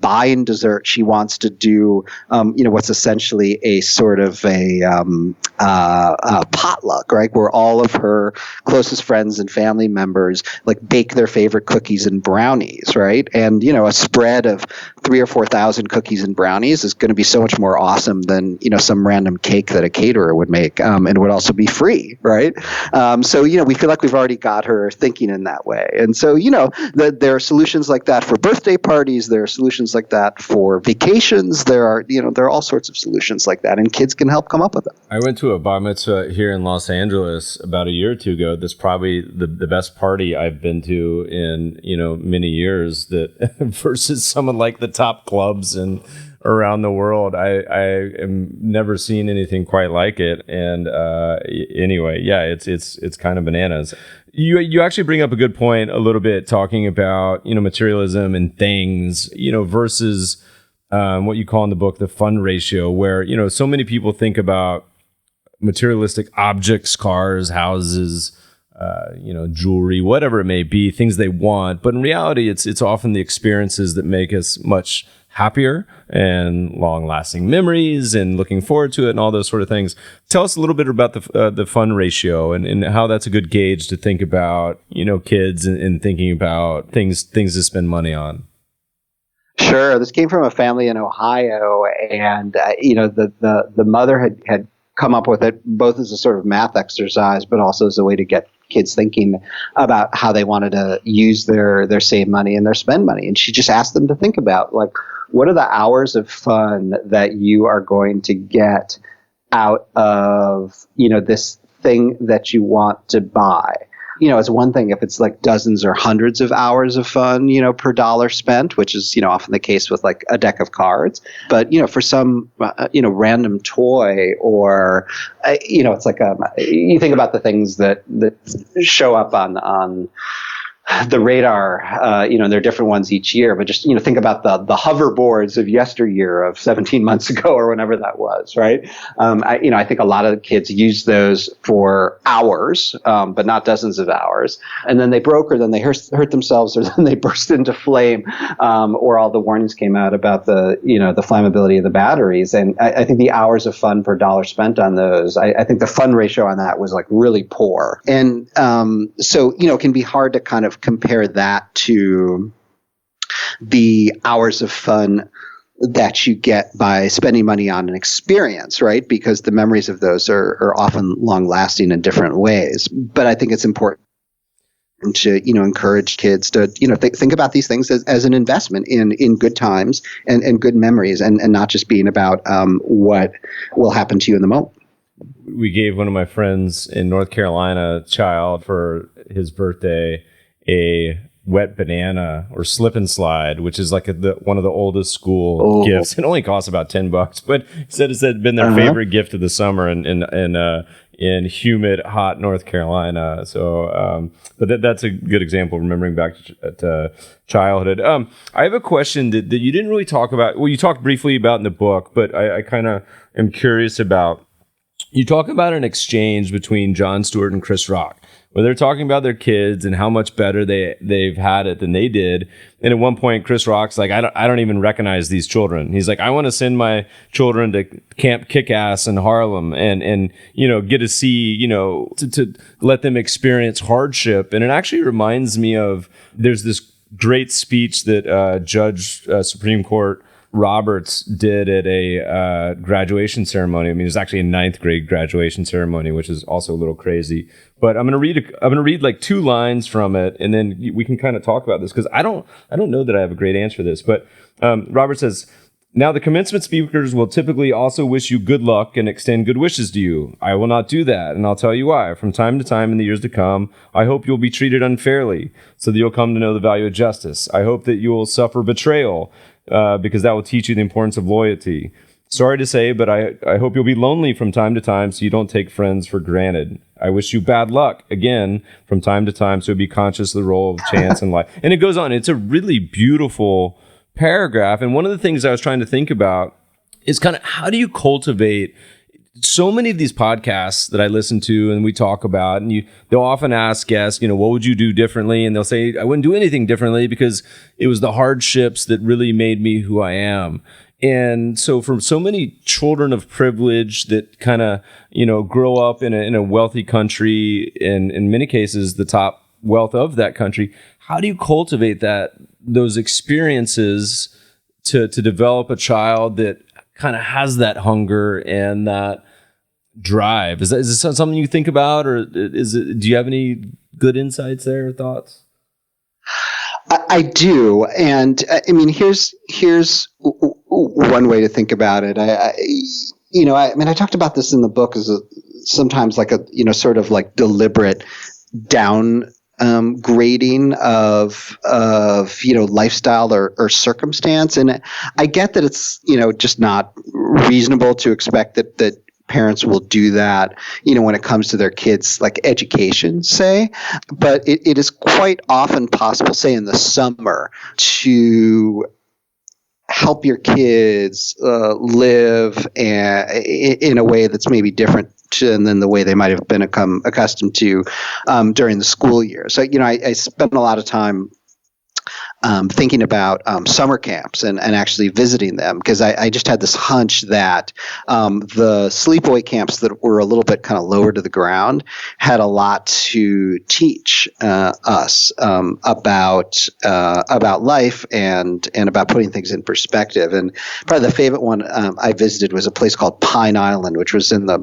buying dessert, she wants to do, what's essentially a sort of a potluck, right? Where all of her closest friends and family members bake their favorite cookies and brownies, right? And, a spread of 3,000 or 4,000 cookies and brownies is going to be so much more awesome than, some random cake that a caterer would make, and it would also be free, right? So, we feel like we've already got her thinking in that way. And so, there are solutions like that for birthday parties. There are solutions like that for vacations. There are all sorts of solutions like that, and kids can help come up with them. I went to a bar mitzvah here in Los Angeles about a year or two ago. That's probably the best party I've been to in, many years, that versus some of the top clubs and around the world. I am never seen anything quite like it. And anyway, yeah, it's kind of bananas. You actually bring up a good point a little bit, talking about, materialism and things, versus what you call in the book the fun ratio, where, so many people think about materialistic objects, cars, houses, jewelry, whatever it may be, things they want. But in reality, it's often the experiences that make us much happier and long-lasting memories and looking forward to it and all those sort of things. Tell us a little bit about the fun ratio and how that's a good gauge to think about, kids and thinking about things to spend money on. Sure. This came from a family in Ohio, and the mother had come up with it both as a sort of math exercise, but also as a way to get kids thinking about how they wanted to use their save money and their spend money. And she just asked them to think about, what are the hours of fun that you are going to get out of, this thing that you want to buy? It's one thing if it's dozens or hundreds of hours of fun, per dollar spent, which is, often the case with a deck of cards. But, for some, random toy or, it's you think about the things that show up on the radar, there are different ones each year, but just, think about the hoverboards of yesteryear of 17 months ago or whenever that was, right? I think a lot of the kids use those for hours, but not dozens of hours. And then they broke, or then they hurt themselves, or then they burst into flame, or all the warnings came out about the flammability of the batteries. And I think the hours of fun per dollar spent on those, I think the fun ratio on that was really poor. And so, it can be hard to kind of compare that to the hours of fun that you get by spending money on an experience, right? Because the memories of those are often long lasting in different ways. But I think it's important to, encourage kids to, think about these things as an investment in good times and good memories, and not just being about what will happen to you in the moment. We gave one of my friends in North Carolina, a child, for his birthday, a wet banana or slip and slide, which is like one of the oldest school gifts. It only costs about $10, but he said it had been their favorite gift of the summer in humid, hot North Carolina. So, but that's a good example of remembering back to childhood. I have a question that you didn't really talk about. Well, you talked briefly about in the book, but I kind of am curious about. You talk about an exchange between Jon Stewart and Chris Rock, where they're talking about their kids and how much better they've had it than they did. And at one point, Chris Rock's like, I don't even recognize these children. He's like, I want to send my children to Camp Kick-Ass in Harlem and get to see, to let them experience hardship. And it actually reminds me of, there's this great speech that Judge Supreme Court Roberts did at a graduation ceremony. I mean, it was actually a 9th grade graduation ceremony, which is also a little crazy. But I'm going to read like 2 lines from it, and then we can kind of talk about this, because I don't know that I have a great answer for this. But Robert says, "Now the commencement speakers will typically also wish you good luck and extend good wishes to you. I will not do that, and I'll tell you why. From time to time in the years to come, I hope you'll be treated unfairly, so that you'll come to know the value of justice. I hope that you will suffer betrayal, because that will teach you the importance of loyalty. Sorry to say, but I hope you'll be lonely from time to time, so you don't take friends for granted. I wish you bad luck, again, from time to time, so be conscious of the role of chance in life." And it goes on. It's a really beautiful paragraph. And one of the things I was trying to think about is kind of, how do you cultivate so many of these podcasts that I listen to and we talk about, and they'll often ask guests, what would you do differently? And they'll say, I wouldn't do anything differently because it was the hardships that really made me who I am. And so for so many children of privilege that kind of, grow up in a wealthy country, and in many cases, the top wealth of that country, how do you cultivate those experiences to develop a child that kind of has that hunger and that drive? Is this something you think about, or do you have any good insights there or thoughts? I do. And I mean, here's one way to think about it. I talked about this in the book as sometimes like a, sort of like deliberate down grading of lifestyle or circumstance. And I get that it's, just not reasonable to expect that parents will do that, when it comes to their kids' like education, say. But it is quite often possible, say in the summer, to help your kids live in a way that's maybe different than the way they might have been accustomed to during the school year. So, I spent a lot of time thinking about summer camps and actually visiting them, because I just had this hunch that the sleepaway camps that were a little bit kind of lower to the ground had a lot to teach us about life and about putting things in perspective. And probably the favorite one I visited was a place called Pine Island, which was in a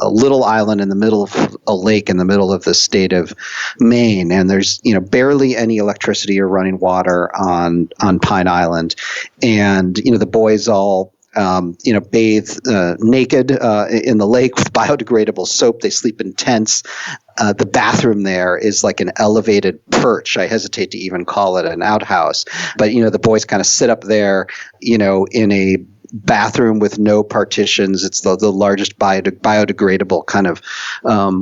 little island in the middle of a lake in the middle of the state of Maine. And there's barely any electricity or running water on Pine Island, and the boys all bathe naked in the lake with biodegradable soap. They sleep in tents. The bathroom there is like an elevated perch. I hesitate to even call it an outhouse, but the boys kind of sit up there, in a bathroom with no partitions. It's the largest biodegradable kind of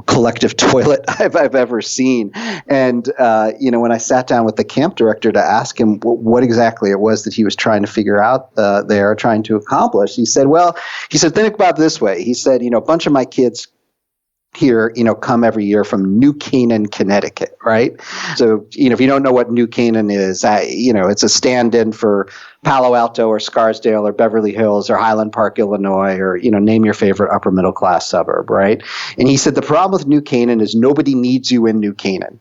collective toilet I've ever seen. And when I sat down with the camp director to ask him what exactly it was that he was trying to figure out there, trying to accomplish, he said, think about it this way. He said, a bunch of my kids here, come every year from New Canaan, Connecticut, right? So, if you don't know what New Canaan is, it's a stand-in for Palo Alto or Scarsdale or Beverly Hills or Highland Park, Illinois, or, name your favorite upper middle class suburb, right? And he said, the problem with New Canaan is nobody needs you in New Canaan.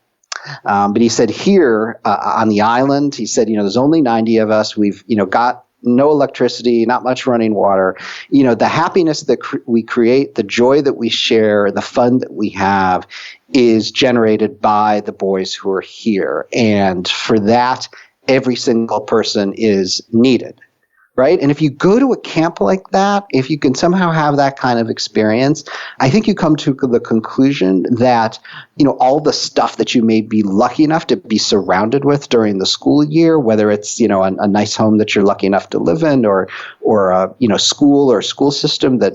But he said here on the island, he said, there's only 90 of us. We've, got no electricity, not much running water. The happiness that we create, the joy that we share, the fun that we have is generated by the boys who are here. And for that, every single person is needed. Right? And if you go to a camp like that, if you can somehow have that kind of experience, I think you come to the conclusion that, all the stuff that you may be lucky enough to be surrounded with during the school year, whether it's, a nice home that you're lucky enough to live in or a, school or school system that,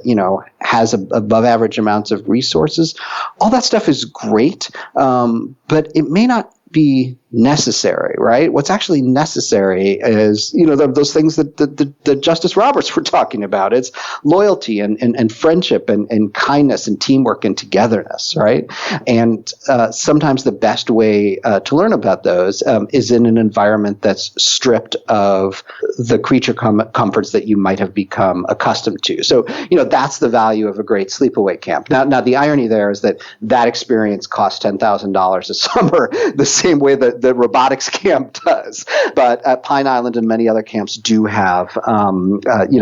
has above average amounts of resources, all that stuff is great. But it may not be necessary, right? What's actually necessary is, those things that Justice Roberts were talking about. It's loyalty and friendship and kindness and teamwork and togetherness, right? And sometimes the best way to learn about those is in an environment that's stripped of the creature comforts that you might have become accustomed to. So, that's the value of a great sleepaway camp. Now the irony there is that experience costs $10,000 a summer, the same way that the robotics camp does. But at Pine Island and many other camps do have,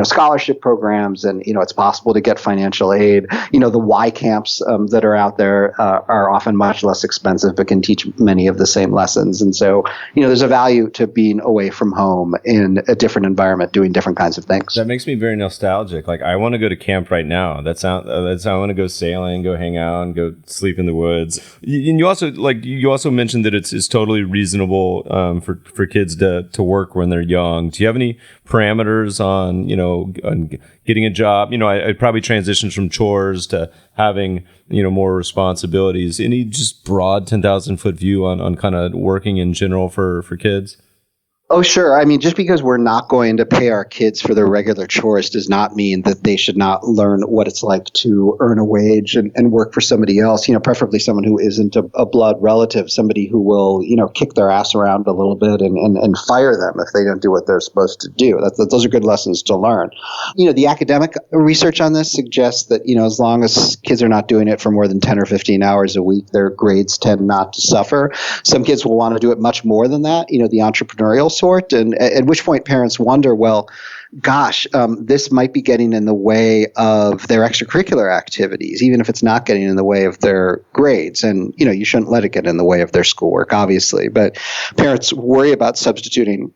scholarship programs, and, it's possible to get financial aid. The Y camps that are out there are often much less expensive, but can teach many of the same lessons. And so, there's a value to being away from home in a different environment, doing different kinds of things. That makes me very nostalgic. Like, I want to go to camp right now. That's I want to go sailing, go hang out, and go sleep in the woods. And you also mentioned that it's totally reasonable for kids to work when they're young. Do you have any parameters on getting a job? I probably transitioned from chores to having more responsibilities. Any just broad 10,000-foot view on kind of working in general for kids? Oh, sure. I mean, just because we're not going to pay our kids for their regular chores does not mean that they should not learn what it's like to earn a wage and work for somebody else, preferably someone who isn't a blood relative, somebody who will, kick their ass around a little bit and fire them if they don't do what they're supposed to do. Those are good lessons to learn. The academic research on this suggests that, as long as kids are not doing it for more than 10 or 15 hours a week, their grades tend not to suffer. Some kids will want to do it much more than that, the entrepreneurial sort, and at which point parents wonder, well, gosh, this might be getting in the way of their extracurricular activities, even if it's not getting in the way of their grades. And, you shouldn't let it get in the way of their schoolwork, obviously. But parents worry about substituting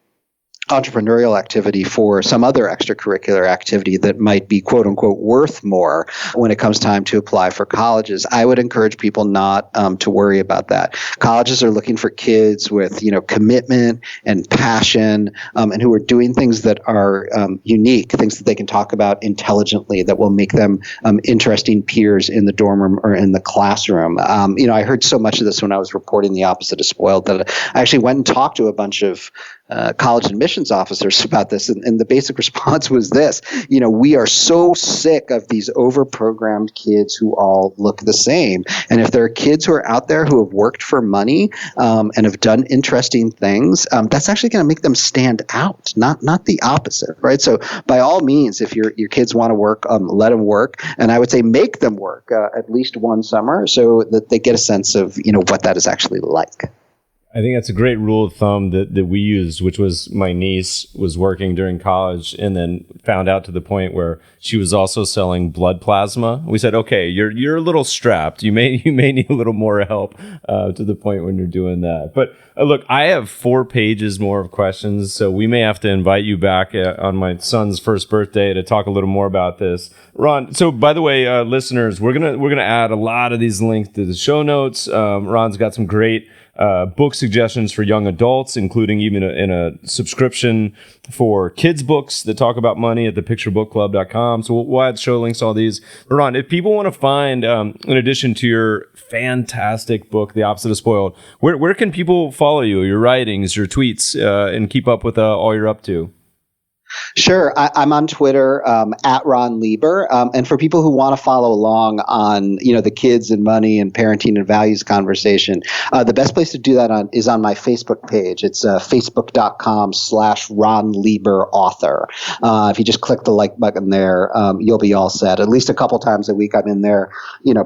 entrepreneurial activity for some other extracurricular activity that might be quote unquote worth more when it comes time to apply for colleges. I would encourage people not to worry about that. Colleges are looking for kids with, commitment and passion, and who are doing things that are unique, things that they can talk about intelligently that will make them interesting peers in the dorm room or in the classroom. I heard so much of this when I was reporting the opposite of spoiled that I actually went and talked to a bunch of college admissions officers about this, and the basic response was this: we are so sick of these overprogrammed kids who all look the same. And if there are kids who are out there who have worked for money and have done interesting things, that's actually going to make them stand out, not the opposite, right? So by all means, if your kids want to work, let them work, and I would say make them work at least one summer so that they get a sense of what that is actually like. I think that's a great rule of thumb that we used, which was my niece was working during college and then found out to the point where she was also selling blood plasma. We said, okay, you're a little strapped. You may need a little more help to the point when you're doing that. But look, I have 4 pages more of questions, so we may have to invite you back on my son's first birthday to talk a little more about this. Ron, so by the way, listeners, we're gonna add a lot of these links to the show notes. Ron's got some great book suggestions for young adults, including even in a subscription for kids' books that talk about money at thepicturebookclub.com. So we'll add show links to all these. Ron, if people want to find, in addition to your fantastic book, The Opposite of Spoiled, where can people follow you, your writings, your tweets, and keep up with all you're up to? Sure. I'm on Twitter at Ron Lieber. And for people who want to follow along on, the kids and money and parenting and values conversation, the best place to do that is on my Facebook page. It's facebook.com/Ron Lieber author. If you just click the like button there, you'll be all set. At least a couple times a week I'm in there,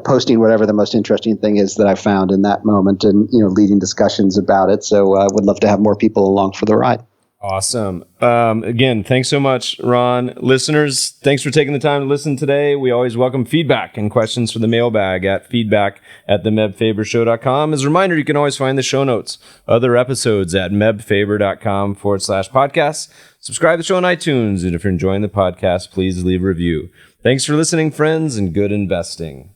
posting whatever the most interesting thing is that I found in that moment and, leading discussions about it. So I would love to have more people along for the ride. Awesome. Again, thanks so much, Ron. Listeners, thanks for taking the time to listen today. We always welcome feedback and questions for the mailbag at feedback@themebfabershow.com. As a reminder, you can always find the show notes, other episodes at mebfaber.com/podcast. Subscribe to the show on iTunes. And if you're enjoying the podcast, please leave a review. Thanks for listening, friends, and good investing.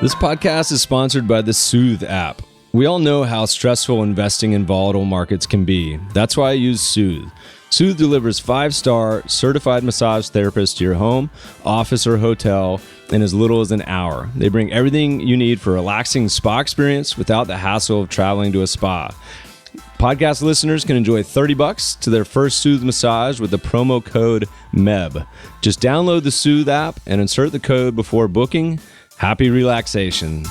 This podcast is sponsored by the Soothe app. We all know how stressful investing in volatile markets can be. That's why I use Soothe. Soothe delivers 5-star certified massage therapists to your home, office, or hotel in as little as an hour. They bring everything you need for a relaxing spa experience without the hassle of traveling to a spa. Podcast listeners can enjoy $30 to their first Soothe massage with the promo code MEB. Just download the Soothe app and insert the code before booking. Happy relaxation.